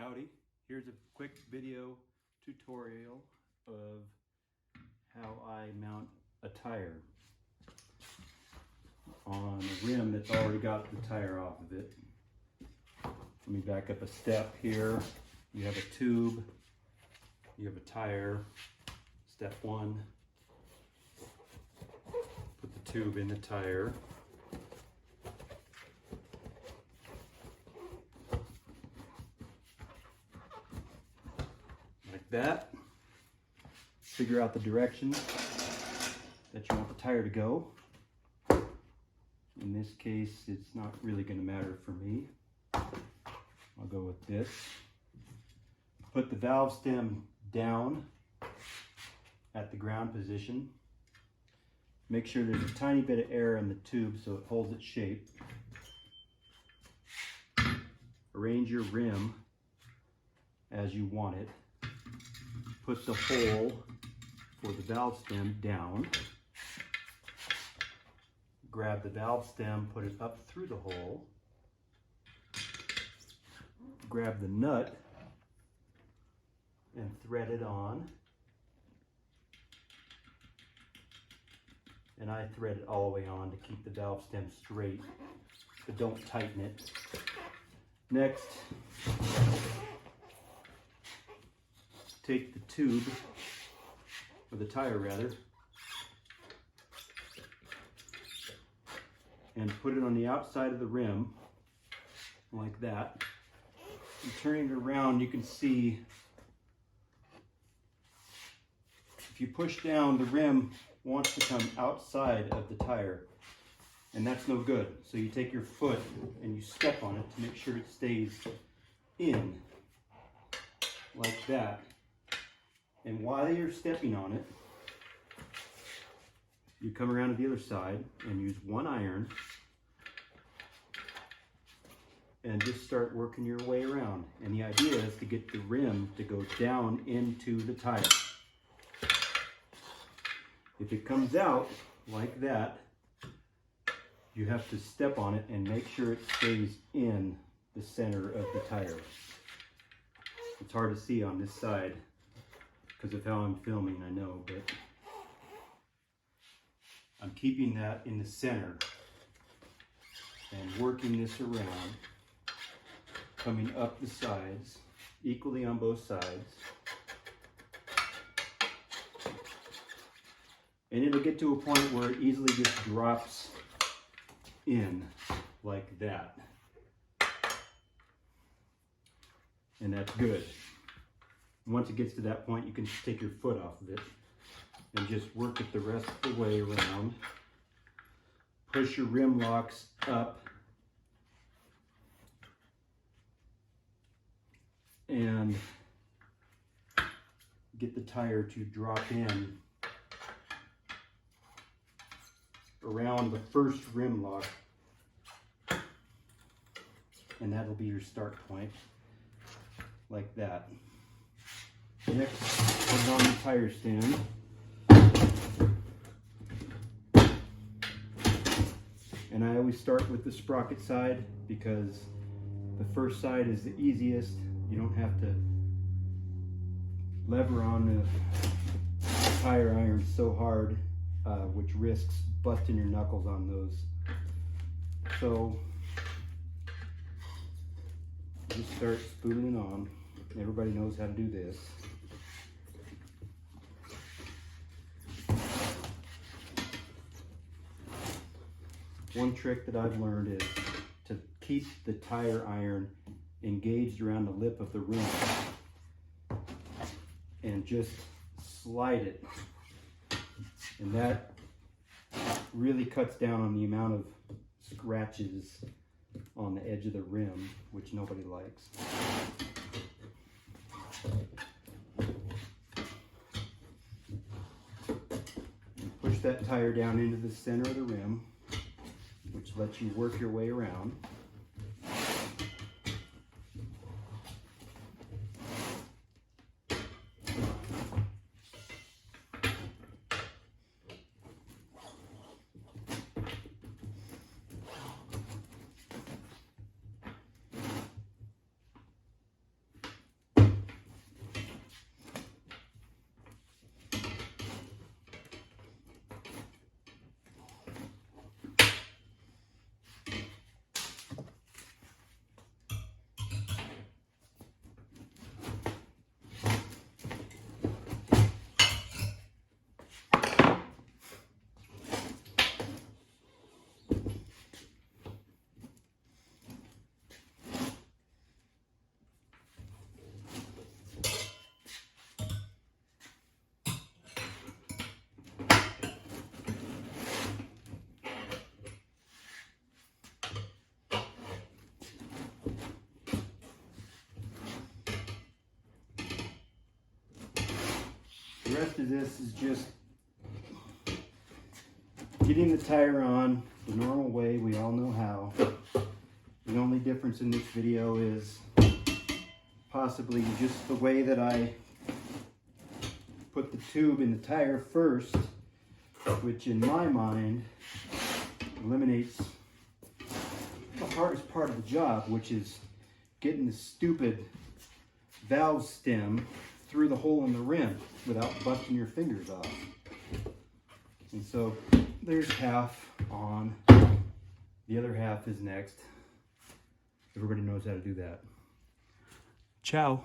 Howdy, here's a quick video tutorial of how I mount a tire on a rim that's already got the tire off of it. Let me back up a step here. You have a tube, you have a tire. Step one, put the tube in the tire. Like that. Figure out the direction that you want the tire to go. In this case, it's not really going to matter for me. I'll go with this. Put the valve stem down at the ground position. Make sure there's a tiny bit of air in the tube so it holds its shape. Arrange your rim as you want it. Put the hole for the valve stem down. Grab the valve stem, put it up through the hole. Grab the nut and thread it on. And I thread it all the way on to keep the valve stem straight, but don't tighten it. Next, take the tube, or the tire rather, and put it on the outside of the rim, like that. And turning it around, you can see, if you push down, the rim wants to come outside of the tire, and that's no good. So you take your foot and you step on it to make sure it stays in, like that. And while you're stepping on it, you come around to the other side and use one iron and just start working your way around. And the idea is to get the rim to go down into the tire. If it comes out like that, you have to step on it and make sure it stays in the center of the tire. It's hard to see on this side because of how I'm filming, I know, but I'm keeping that in the center and working this around, coming up the sides, equally on both sides. And it'll get to a point where it easily just drops in like that. And that's good. Once it gets to that point, you can just take your foot off of it and just work it the rest of the way around. Push your rim locks up and get the tire to drop in around the first rim lock, and that'll be your start point, like that. Next, put it on the tire stand. And I always start with the sprocket side because the first side is the easiest. You don't have to lever on the tire iron so hard, which risks busting your knuckles on those. So just start spooling on. Everybody knows how to do this. One trick that I've learned is to keep the tire iron engaged around the lip of the rim and just slide it. And that really cuts down on the amount of scratches on the edge of the rim, which nobody likes. And push that tire down into the center of the rim, which lets you work your way around. rest of this is just getting the tire on the normal way. We all know how. The only difference in this video is possibly just the way that I put the tube in the tire first, which in my mind eliminates the hardest part of the job, which is getting the stupid valve stem through the hole in the rim without busting your fingers off. And so there's half on, the other half is next. Everybody knows how to do that. Ciao.